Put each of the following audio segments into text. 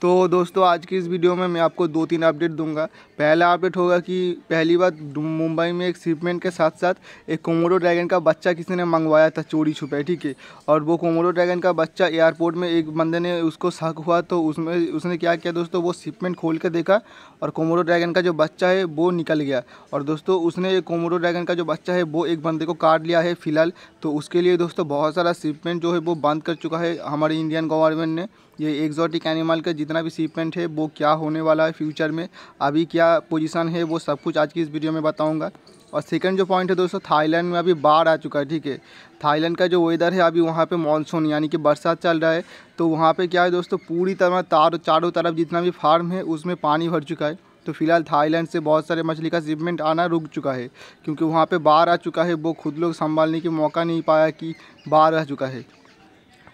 तो दोस्तों आज की इस वीडियो में मैं आपको 2-3 अपडेट दूंगा। पहला अपडेट होगा कि पहली बार मुंबई में एक शिपमेंट के साथ साथ एक कोमोडो ड्रैगन का बच्चा किसी ने मंगवाया था चोरी छुपे, ठीक है। और वो कोमोडो ड्रैगन का बच्चा एयरपोर्ट में एक बंदे ने उसको शक हुआ तो उसने क्या किया दोस्तों, वो शिपमेंट खोल के देखा और कोमोडो ड्रैगन का जो बच्चा है वो निकल गया। और दोस्तों उसने कोमोडो ड्रैगन का जो बच्चा है वो एक बंदे को काट लिया है फ़िलहाल। तो उसके लिए दोस्तों बहुत सारा शिपमेंट जो है वो बंद कर चुका है हमारी इंडियन गवर्नमेंट ने। ये एक्जॉटिक एनिमल का जितना भी शिपमेंट है वो क्या होने वाला है फ्यूचर में, अभी क्या पोजीशन है, वो सब कुछ आज की इस वीडियो में बताऊंगा। और सेकंड जो पॉइंट है दोस्तों, थाईलैंड में अभी बाढ़ आ चुका है, ठीक है। थाईलैंड का जो वेदर है अभी वहाँ पे मानसून यानी कि बरसात चल रहा है। तो वहाँ पे क्या है दोस्तों, पूरी तरह चारों तरफ जितना भी फार्म है उसमें पानी भर चुका है। तो फिलहाल थाईलैंड से बहुत सारे मछली का शिपमेंट आना रुक चुका है क्योंकि वहाँ पे बाढ़ आ चुका है। वो खुद लोग संभालने की मौका नहीं पाया कि बाढ़ आ चुका है।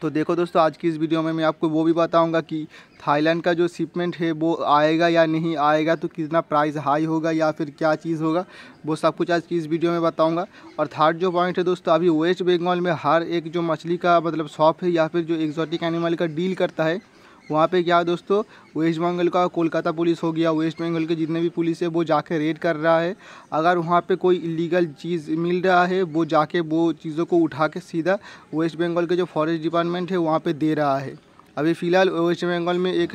तो देखो दोस्तों आज की इस वीडियो में मैं आपको वो भी बताऊंगा कि थाईलैंड का जो शिपमेंट है वो आएगा या नहीं आएगा, तो कितना प्राइस हाई होगा या फिर क्या चीज़ होगा, वो सब कुछ आज की इस वीडियो में बताऊंगा। और थर्ड जो पॉइंट है दोस्तों, अभी वेस्ट बंगाल में हर एक जो मछली का मतलब शॉप है या फिर जो एक्जॉटिक एनिमल का डील करता है, वहाँ पे क्या है दोस्तों, वेस्ट बंगाल का कोलकाता पुलिस हो गया, वेस्ट बंगाल के जितने भी पुलिस है वो जाके रेड कर रहा है। अगर वहाँ पे कोई इलीगल चीज़ मिल रहा है वो जाके वो चीज़ों को उठा के सीधा वेस्ट बंगाल के जो फॉरेस्ट डिपार्टमेंट है वहाँ पे दे रहा है। अभी फ़िलहाल वेस्ट बंगाल में एक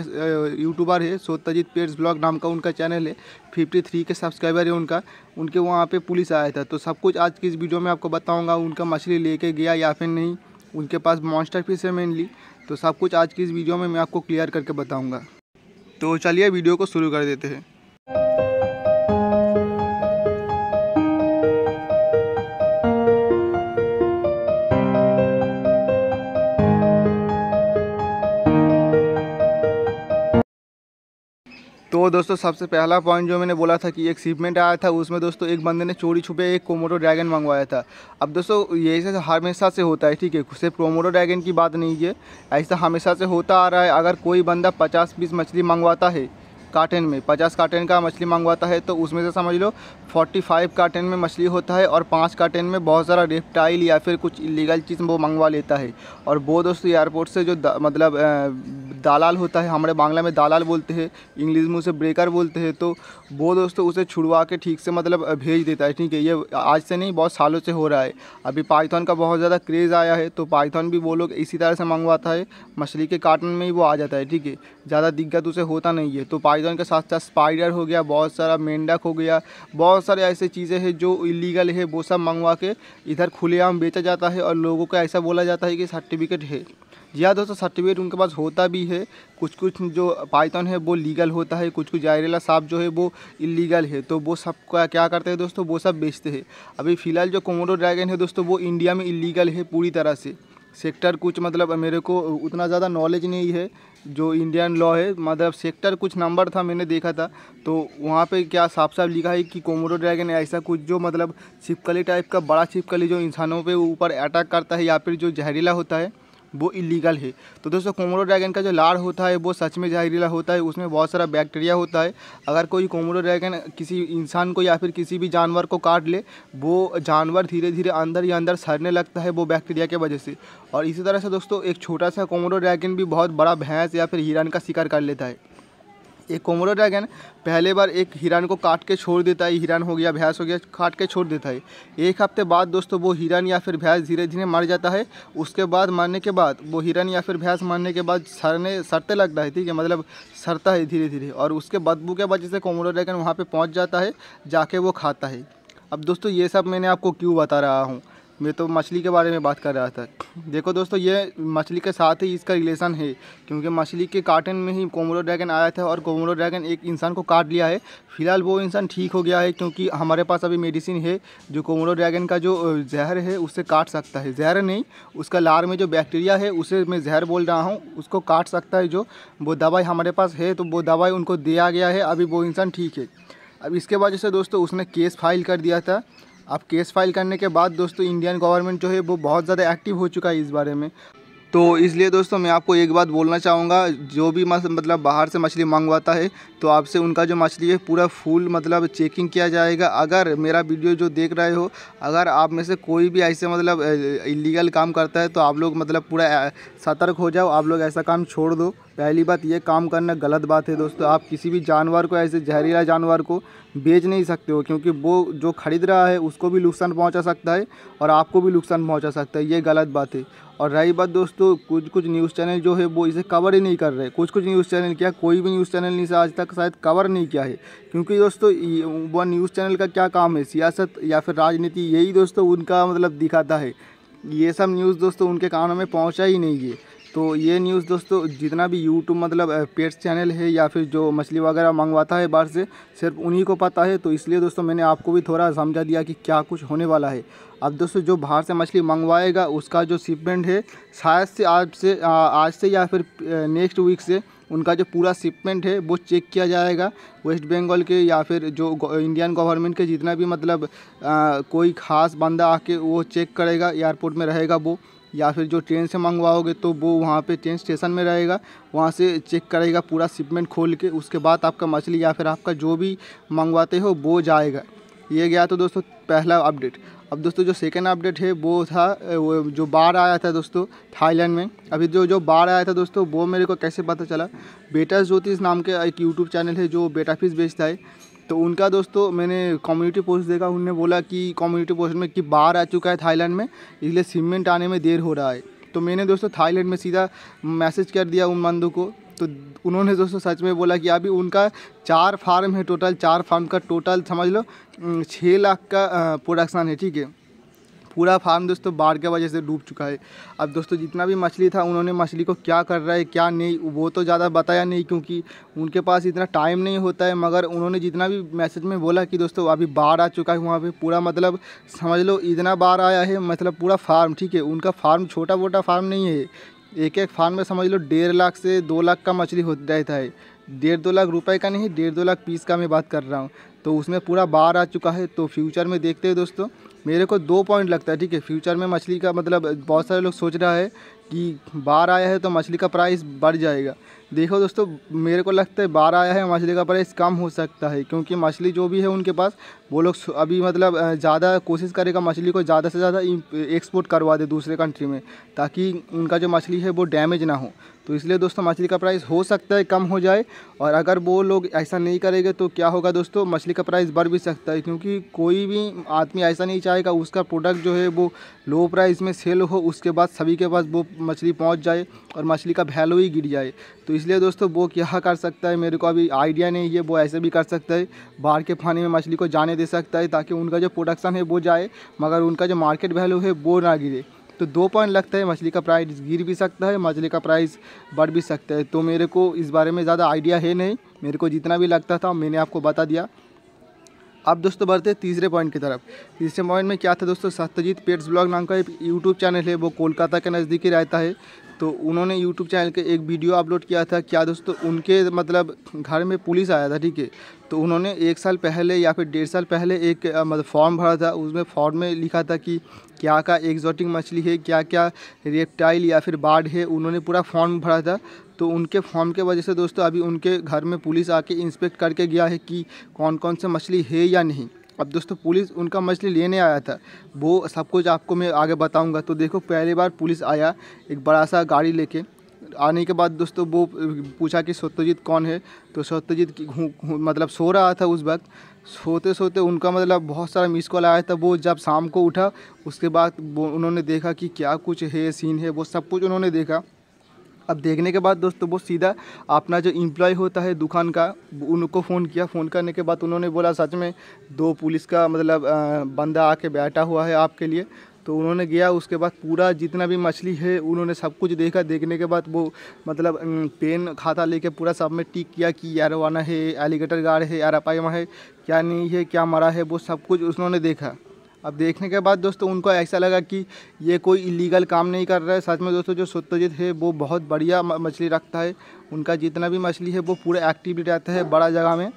यूट्यूबर है सत्यजीत पेट्स ब्लॉग नाम का उनका चैनल है, 53 के सब्सक्राइबर है उनके वहाँ पे पुलिस आया था। तो सब कुछ आज की इस वीडियो में आपको बताऊँगा, उनका मछली लेके गया या फिर नहीं, उनके पास मॉन्स्टर फिश है मेनली। तो सब कुछ आज की इस वीडियो में मैं आपको क्लियर करके बताऊंगा। तो चलिए वीडियो को शुरू कर देते हैं। तो दोस्तों सबसे पहला पॉइंट जो मैंने बोला था कि एक शिपमेंट आया था, उसमें दोस्तों एक बंदे ने चोरी छुपे एक कोमोडो ड्रैगन मंगवाया था। अब दोस्तों ये ऐसा हमेशा से होता है, ठीक है, सिर्फ कोमोडो ड्रैगन की बात नहीं है, ऐसा हमेशा से होता आ रहा है। अगर कोई बंदा 50 पीस मछली मंगवाता है कार्टन में, 50 कार्टन का मछली मंगवाता है तो उसमें से समझ लो 45 कार्टन में मछली होता है और 5 कार्टन में बहुत सारा रेप्टाइल या फिर कुछ इलीगल चीज़ वो मंगवा लेता है। और वो दोस्तों एयरपोर्ट से जो मतलब दालाल होता है, हमारे बांग्ला में दालाल बोलते हैं, इंग्लिश में उसे ब्रेकर बोलते हैं, तो वो दोस्तों उसे छुड़वा के ठीक से मतलब भेज देता है, ठीक है। ये आज से नहीं बहुत सालों से हो रहा है। अभी पाइथन का बहुत ज़्यादा क्रेज़ आया है तो पाइथन भी वो लोग इसी तरह से मंगवाता है, मछली के कार्टन में ही वो आ जाता है, ठीक है, ज़्यादा दिक्कत उसे होता नहीं है। तो पाइथन के साथ साथ स्पाइडर हो गया, बहुत सारा मेंढक हो गया, बहुत सारे ऐसे चीज़ें हैं जो इलीगल है, वो सब मंगवा के इधर खुलेआम बेचा जाता है और लोगों को ऐसा बोला जाता है कि सर्टिफिकेट है। जी हाँ दोस्तों, सर्टिफिकेट उनके पास होता भी है। कुछ कुछ जो पाइथन है वो लीगल होता है, कुछ कुछ जायरेला सांप जो है वो इलीगल है। तो वो सब का क्या करते हैं दोस्तों, वो सब बेचते हैं। अभी फ़िलहाल जो कोमोडो ड्रैगन है दोस्तों वो इंडिया में इलीगल है पूरी तरह से। सेक्टर कुछ मतलब मेरे को उतना ज़्यादा नॉलेज नहीं है जो इंडियन लॉ है, मतलब सेक्टर कुछ नंबर था मैंने देखा था, तो वहाँ पे क्या साफ साफ लिखा है कि कोमोडो ड्रैगन ऐसा कुछ जो मतलब छिपकली टाइप का बड़ा छिपकली जो इंसानों पे ऊपर अटैक करता है या फिर जो जहरीला होता है वो इलीगल है। तो दोस्तों कोमोडो ड्रैगन का जो लार होता है वो सच में जहरीला होता है, उसमें बहुत सारा बैक्टीरिया होता है। अगर कोई कोमोडो ड्रैगन किसी इंसान को या फिर किसी भी जानवर को काट ले, वो जानवर धीरे धीरे अंदर ही अंदर सड़ने लगता है वो बैक्टीरिया के वजह से। और इसी तरह से दोस्तों एक छोटा सा कोमोडो ड्रैगन भी बहुत बड़ा भैंस या फिर हिरन का शिकार कर लेता है। एक कोमोडो ड्रैगन पहले बार एक हिरन को काट के छोड़ देता है, हिरन हो गया भैंस हो गया, काट के छोड़ देता है। एक हफ्ते बाद दोस्तों वो हिरन या फिर भैंस धीरे धीरे मर जाता है। उसके बाद मरने के बाद वो हिरन या फिर भैंस मरने के बाद सड़ते लगता है, ठीक है, मतलब सड़ता है धीरे धीरे, और उसके बदबू के वजह से कोमोडो ड्रैगन वहाँ पर पहुँच जाता है, जाके वो खाता है। अब दोस्तों ये सब मैंने आपको क्यों बता रहा हूँ, मैं तो मछली के बारे में बात कर रहा था। देखो दोस्तों ये मछली के साथ ही इसका रिलेशन है क्योंकि मछली के कार्टन में ही कोमोडो ड्रैगन आया था और कोमोडो ड्रैगन एक इंसान को काट लिया है। फिलहाल वो इंसान ठीक हो गया है क्योंकि हमारे पास अभी मेडिसिन है जो कोमोडो ड्रैगन का जो जहर है उससे काट सकता है, जहर नहीं उसका लार में जो बैक्टीरिया है उसे मैं जहर बोल रहा हूँ, उसको काट सकता है। जो वो दवाई हमारे पास है तो वो दवाई उनको दिया गया है, अभी वो इंसान ठीक है। अब इसके वजह से दोस्तों उसने केस फाइल कर दिया था। अब केस फाइल करने के बाद दोस्तों इंडियन गवर्नमेंट जो है वो बहुत ज़्यादा एक्टिव हो चुका है इस बारे में। तो इसलिए दोस्तों मैं आपको एक बात बोलना चाहूँगा, जो भी मतलब बाहर से मछली मंगवाता है तो आपसे उनका जो मछली है पूरा फुल मतलब चेकिंग किया जाएगा। अगर मेरा वीडियो जो देख रहे हो, अगर आप में से कोई भी ऐसे मतलब इलीगल काम करता है तो आप लोग मतलब पूरा सतर्क हो जाओ, आप लोग ऐसा काम छोड़ दो। पहली बात ये काम करना गलत बात है दोस्तों। आप किसी भी जानवर को, ऐसे जहरीला जानवर को बेच नहीं सकते हो, क्योंकि वो जो ख़रीद रहा है उसको भी नुकसान पहुंचा सकता है और आपको भी नुकसान पहुंचा सकता है। ये गलत बात है। और रही बात दोस्तों, कुछ न्यूज़ चैनल जो है वो इसे कवर ही नहीं कर रहे। कुछ न्यूज़ चैनल, क्या कोई भी न्यूज़ चैनल ने इसे आज तक शायद कवर नहीं किया है, क्योंकि दोस्तों वह न्यूज़ चैनल का क्या काम है, सियासत या फिर राजनीति, यही दोस्तों उनका मतलब दिखाता है। ये सब न्यूज़ दोस्तों उनके कानों में पहुंचा ही नहीं है। तो ये न्यूज़ दोस्तों जितना भी यूट्यूब मतलब पेट्स चैनल है या फिर जो मछली वगैरह मंगवाता है बाहर से, सिर्फ उन्हीं को पता है। तो इसलिए दोस्तों मैंने आपको भी थोड़ा समझा दिया कि क्या कुछ होने वाला है। अब दोस्तों जो बाहर से मछली मंगवाएगा उसका जो शिपमेंट है, शायद से आज से या फिर नेक्स्ट वीक से उनका जो पूरा शिपमेंट है वो चेक किया जाएगा। वेस्ट बंगाल के या फिर जो इंडियन गवर्नमेंट के जितना भी मतलब कोई ख़ास बंदा आके वो चेक करेगा, एयरपोर्ट में रहेगा वो, या फिर जो ट्रेन से मंगवाओगे तो वो वहाँ पे ट्रेन स्टेशन में रहेगा, वहाँ से चेक करेगा पूरा शिपमेंट खोल के। उसके बाद आपका मछली या फिर आपका जो भी मंगवाते हो वो जाएगा। ये गया तो दोस्तों पहला अपडेट। अब दोस्तों जो सेकंड अपडेट है वो था वो जो बाढ़ आया था दोस्तों थाईलैंड में। अभी जो बाढ़ आया था दोस्तों वो मेरे को कैसे पता चला, बेटा ज्योतिष नाम के एक यूट्यूब चैनल है जो बेटा फिश बेचता है, तो उनका दोस्तों मैंने कम्युनिटी पोस्ट देखा। उन्होंने बोला कि कम्युनिटी पोस्ट में कि बाढ़ आ चुका है थाईलैंड में, इसलिए शिपमेंट आने में देर हो रहा है। तो मैंने दोस्तों थाईलैंड में सीधा मैसेज कर दिया उन बंदों को। तो उन्होंने दोस्तों सच में बोला कि अभी उनका 4 फार्म है टोटल, 4 फार्म का टोटल समझ लो 6 लाख का प्रोडक्शन है, ठीक है। पूरा फार्म दोस्तों बाढ़ के वजह से डूब चुका है। अब दोस्तों जितना भी मछली था, उन्होंने मछली को क्या कर रहा है क्या नहीं वो तो ज़्यादा बताया नहीं, क्योंकि उनके पास इतना टाइम नहीं होता है। मगर उन्होंने जितना भी मैसेज में बोला कि दोस्तों अभी बाढ़ आ चुका है वहाँ पे, पूरा मतलब समझ लो इतना बाढ़ आया है, मतलब पूरा फार्म, ठीक है। उनका फार्म छोटा मोटा फार्म नहीं है, एक फार्म में समझ लो 1.5 लाख से 2 लाख का मछली हो रहता है। 1.5-2 लाख रुपए का नहीं, 1.5-2 लाख पीस का मैं बात कर रहा हूँ। तो उसमें पूरा बाढ़ आ चुका है। तो फ्यूचर में देखते हैं दोस्तों, मेरे को 2 पॉइंट लगता है, ठीक है। फ्यूचर में मछली का मतलब बहुत सारे लोग सोच रहा है कि बाढ़ आया है तो मछली का प्राइस बढ़ जाएगा। देखो दोस्तों, मेरे को लगता है बाढ़ आया है मछली का प्राइस कम हो सकता है, क्योंकि मछली जो भी है उनके पास, वो लोग अभी मतलब ज़्यादा कोशिश करेगा मछली को ज़्यादा से ज़्यादा एक्सपोर्ट करवा दे दूसरे कंट्री में, ताकि उनका जो मछली है वो डैमेज ना हो। तो इसलिए दोस्तों मछली का प्राइस हो सकता है कम हो जाए। और अगर वो लोग ऐसा नहीं करेंगे तो क्या होगा दोस्तों, मछली का प्राइस बढ़ भी सकता है, क्योंकि कोई भी आदमी ऐसा नहीं चाहेगा उसका प्रोडक्ट जो है वो लो प्राइस में सेल हो, उसके बाद सभी के पास वो मछली पहुंच जाए और मछली का वैल्यू ही गिर जाए। तो इसलिए दोस्तों वो क्या कर सकता है, मेरे को अभी आइडिया नहीं है। वो ऐसे भी कर सकता है, बाढ़ के पानी में मछली को जाने दे सकता है, ताकि उनका जो प्रोडक्शन है वो जाए, मगर उनका जो मार्केट वैल्यू है वो ना गिरे। तो 2 पॉइंट लगता है, मछली का प्राइस गिर भी सकता है, मछली का प्राइस बढ़ भी सकता है। तो मेरे को इस बारे में ज़्यादा आइडिया है नहीं, मेरे को जितना भी लगता था मैंने आपको बता दिया। अब दोस्तों बढ़ते हैं तीसरे पॉइंट की तरफ। तीसरे पॉइंट में क्या था दोस्तों, सत्यजीत पेट्स ब्लॉग नाम का एक यूट्यूब चैनल है, वो कोलकाता के नज़दीक ही रहता है। तो उन्होंने यूट्यूब चैनल के एक वीडियो अपलोड किया था। क्या दोस्तों, उनके मतलब घर में पुलिस आया था, ठीक है। तो उन्होंने 1 साल पहले या फिर 1.5 साल पहले एक मतलब फॉर्म भरा था। उसमें फॉर्म में लिखा था कि क्या क्या एग्जॉटिक मछली है, क्या क्या रेप्टाइल या फिर बार्ड है, उन्होंने पूरा फॉर्म भरा था। तो उनके फॉर्म के वजह से दोस्तों अभी उनके घर में पुलिस आके इंस्पेक्ट करके गया है कि कौन कौन से मछली है या नहीं। अब दोस्तों पुलिस उनका मछली लेने आया था, वो सब कुछ आपको मैं आगे बताऊंगा। तो देखो पहली बार पुलिस आया एक बड़ा सा गाड़ी लेके, आने के बाद दोस्तों वो पूछा कि सत्यजीत कौन है। तो सत्यजीत की मतलब सो रहा था उस वक्त। सोते सोते उनका मतलब बहुत सारा मिस कॉल आया था। वो जब शाम को उठा उसके बाद वो उन्होंने देखा कि क्या कुछ है सीन है, वो सब कुछ उन्होंने देखा। अब देखने के बाद दोस्तों वो सीधा अपना जो एम्प्लॉय होता है दुकान का, उनको फ़ोन किया। फ़ोन करने के बाद उन्होंने बोला सच में 2 पुलिस का मतलब बंदा आके बैठा हुआ है आपके लिए। तो उन्होंने गया, उसके बाद पूरा जितना भी मछली है उन्होंने सब कुछ देखा। देखने के बाद वो मतलब पेन खाता लेके पूरा सब में टिक किया कि यारवाना है, एलिगेटर गार्ड है, यारापाइमा है, क्या नहीं है, क्या मरा है, वो सब कुछ उन्होंने देखा। अब देखने के बाद दोस्तों उनको ऐसा लगा कि ये कोई इलीगल काम नहीं कर रहा है। सच में दोस्तों जो सत्यजीत है वो बहुत बढ़िया मछली रखता है, उनका जितना भी मछली है वो पूरा एक्टिव रहता है बड़ा जगह में।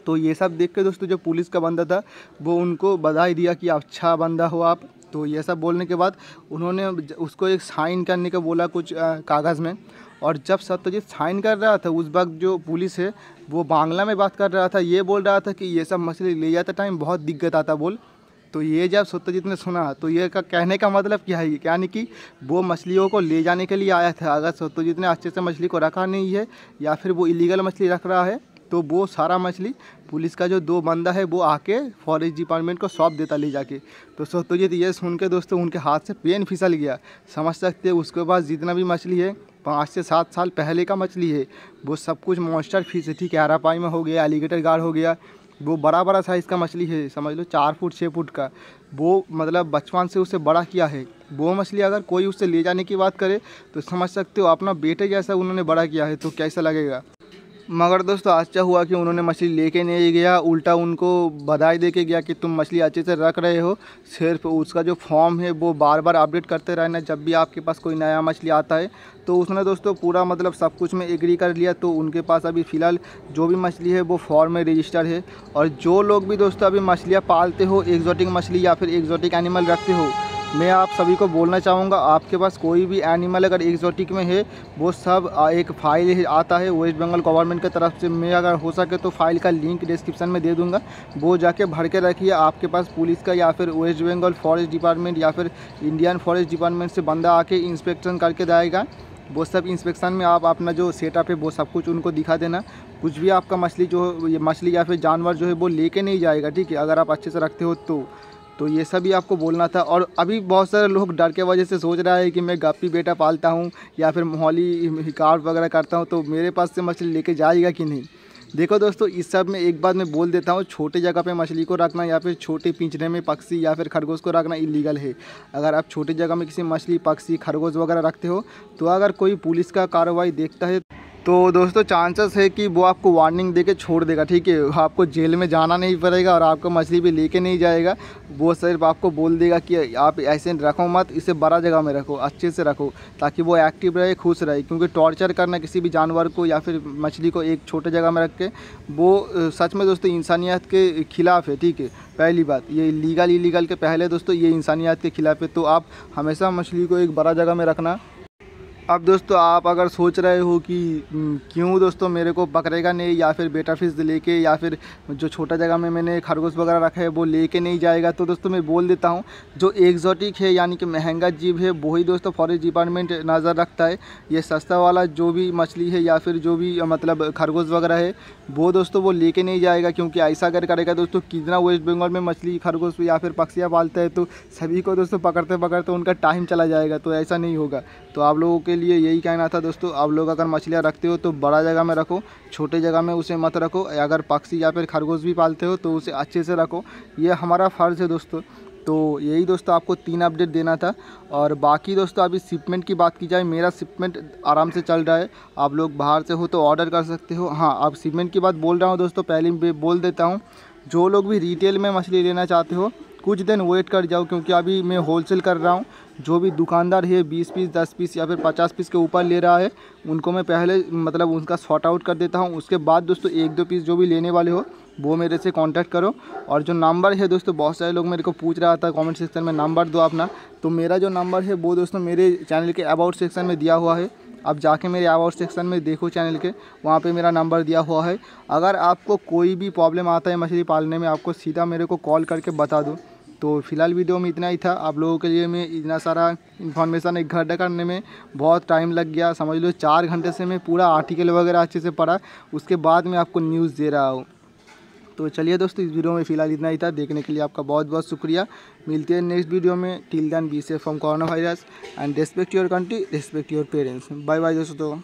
तो ये सब देख के दोस्तों जो पुलिस का बंदा था वो उनको बधाई दिया कि अच्छा बंदा हो आप। तो ये सब बोलने के बाद उन्होंने उसको एक साइन करने का बोला कुछ कागज़ में। और जब सत्यजीत साइन कर रहा था उस वक्त जो पुलिस है वो बांग्ला में बात कर रहा था। ये बोल रहा था कि ये सब मछली ले जाते टाइम बहुत दिक्कत आता बोल। तो ये जब सत्यजीत ने सुना तो ये का कहने का मतलब क्या है, यानी कि वो मछलियों को ले जाने के लिए आया था। अगर सत्यजीत ने अच्छे से मछली को रखा नहीं है या फिर वो इलीगल मछली रख रहा है तो वो सारा मछली पुलिस का जो 2 बंदा है वो आके फॉरेस्ट डिपार्टमेंट को सौंप देता ले जाके। तो सत्यजीत ये सुन के दोस्तों उनके हाथ से पेन फिसल गया। समझ सकते हैं उसके पास जितना भी मछली है 5 से 7 साल पहले का मछली है, वो सब कुछ मॉन्स्टर फिश है, ठीक है। हरापाई में हो गया, एलिगेटर गार्ड हो गया, वो बड़ा बड़ा साइज़ का मछली है, समझ लो 4 फुट 6 फुट का। वो मतलब बचपन से उसे बड़ा किया है। वो मछली अगर कोई उससे ले जाने की बात करे तो समझ सकते हो अपना बेटे जैसा उन्होंने बड़ा किया है, तो कैसा लगेगा। मगर दोस्तों अच्छा हुआ कि उन्होंने मछली लेके नहीं गया, उल्टा उनको बधाई दे के गया कि तुम मछली अच्छे से रख रहे हो। सिर्फ उसका जो फॉर्म है वो बार बार अपडेट करते रहना जब भी आपके पास कोई नया मछली आता है। तो उसने दोस्तों पूरा मतलब सब कुछ में एग्री कर लिया। तो उनके पास अभी फ़िलहाल जो भी मछली है वो फॉर्म में रजिस्टर है। और जो लोग भी दोस्तों अभी मछलियाँ पालते हो, एक्जॉटिक मछली या फिर एक्जॉटिक एनिमल रखते हो, मैं आप सभी को बोलना चाहूँगा आपके पास कोई भी एनिमल अगर एक्जॉटिक में है वो सब एक फ़ाइल आता है वेस्ट बंगाल गवर्नमेंट की तरफ से। मैं अगर हो सके तो फाइल का लिंक डिस्क्रिप्शन में दे दूँगा, वो जाके भर के रखिए। आपके पास पुलिस का या फिर वेस्ट बंगाल फॉरेस्ट डिपार्टमेंट या फिर इंडियन फॉरेस्ट डिपार्टमेंट से बंदा आके इंस्पेक्शन करके जाएगा। वो सब इंस्पेक्शन में आप अपना जो सेटअप है वो सब कुछ उनको दिखा देना। कुछ भी आपका मछली जो ये मछली या फिर जानवर जो है वो लेके नहीं जाएगा, ठीक है, अगर आप अच्छे से रखते हो तो ये सभी आपको बोलना था। और अभी बहुत सारे लोग डर के वजह से सोच रहा है कि मैं गप्पी बेटा पालता हूँ या फिर मोहाली कार वगैरह करता हूँ तो मेरे पास से मछली लेके जाएगा कि नहीं। देखो दोस्तों इस सब में एक बात मैं बोल देता हूँ, छोटे जगह पे मछली को रखना या फिर छोटे पिंजरे में पक्षी या फिर खरगोश को रखना इलीगल है। अगर आप छोटी जगह में किसी मछली पक्षी खरगोश वगैरह रखते हो तो अगर कोई पुलिस का कार्रवाई देखता है तो दोस्तों चांसेस है कि वो आपको वार्निंग देके छोड़ देगा, ठीक है। आपको जेल में जाना नहीं पड़ेगा और आपको मछली भी लेके नहीं जाएगा। वो सिर्फ आपको बोल देगा कि आप ऐसे रखो मत, इसे बड़ा जगह में रखो, अच्छे से रखो ताकि वो एक्टिव रहे, खुश रहे। क्योंकि टॉर्चर करना किसी भी जानवर को या फिर मछली को एक छोटे जगह में रख के वो सच में दोस्तों इंसानियत के ख़िलाफ़ है, ठीक है। पहली बात ये इलीगल के पहले दोस्तों ये इंसानियत के ख़िलाफ़ है। तो आप हमेशा मछली को एक बड़ा जगह में रखना। अब दोस्तों आप अगर सोच रहे हो कि क्यों दोस्तों मेरे को पकड़ेगा नहीं या फिर बेटा फिश लेके या फिर जो छोटा जगह में मैंने खरगोश वगैरह रखा है वो लेके नहीं जाएगा, तो दोस्तों मैं बोल देता हूँ जो एक्जॉटिक है यानी कि महंगा जीव है वही दोस्तों फॉरेस्ट डिपार्टमेंट नज़र रखता है। ये सस्ता वाला जो भी मछली है या फिर जो भी मतलब खरगोश वगैरह है वो दोस्तों वो लेके नहीं जाएगा। क्योंकि ऐसा अगर करेगा दोस्तों कितना वेस्ट बंगाल में मछली खरगोश या फिर पक्षियाँ पालते हैं तो सभी को दोस्तों पकड़ते पकड़ते उनका टाइम चला जाएगा, तो ऐसा नहीं होगा। तो आप लोगों के लिए यही कहना था दोस्तों, आप लोग अगर मछलियाँ रखते हो तो बड़ा जगह में रखो, छोटे जगह में उसे मत रखो। अगर पक्षी या फिर खरगोश भी पालते हो तो उसे अच्छे से रखो, ये हमारा फ़र्ज़ है दोस्तों। तो यही दोस्तों आपको 3 अपडेट देना था। और बाकी दोस्तों अभी शिपमेंट की बात की जाए, मेरा शिपमेंट आराम से चल रहा है। आप लोग बाहर से हो तो ऑर्डर कर सकते हो। हाँ, अब शिपमेंट की बात बोल रहा हूँ दोस्तों, पहले मैं बोल देता हूँ, जो लोग भी रिटेल में मछली लेना चाहते हो कुछ दिन वेट कर जाओ, क्योंकि अभी मैं होलसेल कर रहा हूँ। जो भी दुकानदार है 20 पीस 10 पीस या फिर 50 पीस के ऊपर ले रहा है उनको मैं पहले मतलब उनका सॉर्ट आउट कर देता हूँ। उसके बाद दोस्तों 1-2 पीस जो भी लेने वाले हो वो मेरे से कांटेक्ट करो। और जो नंबर है दोस्तों, बहुत सारे लोग मेरे को पूछ रहा था कमेंट सेक्शन में नंबर दो अपना, तो मेरा जो नंबर है वो दोस्तों मेरे चैनल के अबाउट सेक्शन में दिया हुआ है। आप जाके मेरे अबाउट सेक्शन में देखो चैनल के, वहाँ पे मेरा नंबर दिया हुआ है। अगर आपको कोई भी प्रॉब्लम आता है मछली पालने में आपको सीधा मेरे को कॉल करके बता दो। तो फिलहाल वीडियो में इतना ही था। आप लोगों के लिए मैं इतना सारा इन्फॉर्मेशन इकट्ठा करने में बहुत टाइम लग गया, समझ लो 4 घंटे से मैं पूरा आर्टिकल वगैरह अच्छे से पढ़ा, उसके बाद मैं आपको न्यूज़ दे रहा हूँ। तो चलिए दोस्तों इस वीडियो में फ़िलहाल इतना ही था। देखने के लिए आपका बहुत बहुत शुक्रिया। मिलते हैं नेक्स्ट वीडियो में। Till then be safe from corona virus and respect your country, respect your parents. Bye bye दोस्तों।